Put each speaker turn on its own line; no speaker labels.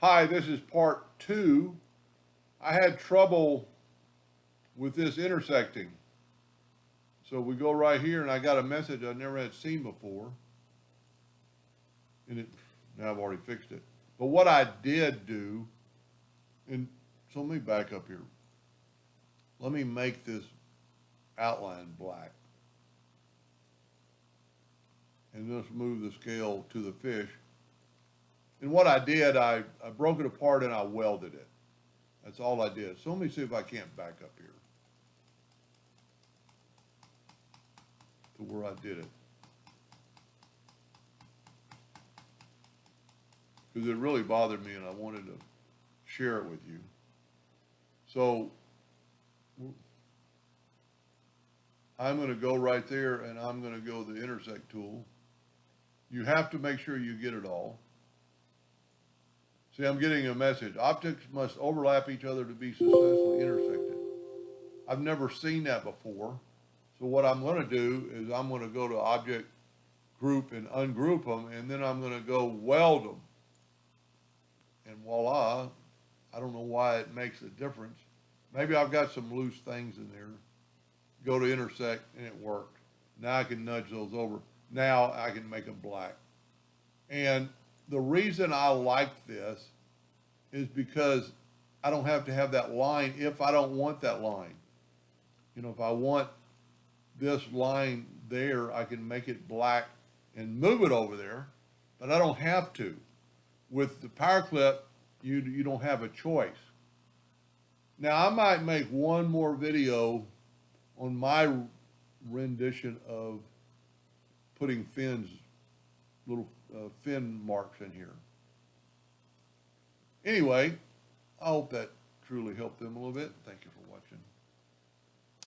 Hi, this is part 2. I had trouble with this intersecting. So we go right here and I got a message I never had seen before. And now I've already fixed it. But what I did do, and so let me back up here. Let me make this outline black. And just move the scale to the fish. And what I did, I broke it apart and I welded it. That's all I did. So let me see if I can't back up here to where I did it. Because it really bothered me and I wanted to share it with you. So I'm going to go right there and I'm going to go to the intersect tool. You have to make sure you get it all. See, I'm getting a message. Objects must overlap each other to be successfully intersected. I've never seen that before. So what I'm going to do is I'm going to go to object group and ungroup them, and then I'm going to go weld them. And voila, I don't know why it makes a difference. Maybe I've got some loose things in there. Go to intersect and it worked. Now I can nudge those over. Now I can make them black. And the reason I like this is because I don't have to have that line if I don't want that line. You know, if I want this line there, I can make it black and move it over there, but I don't have to. With the power clip, you don't have a choice. Now I might make one more video on my rendition of putting little fin marks in here. Anyway, I hope that truly helped them a little bit. Thank you for watching.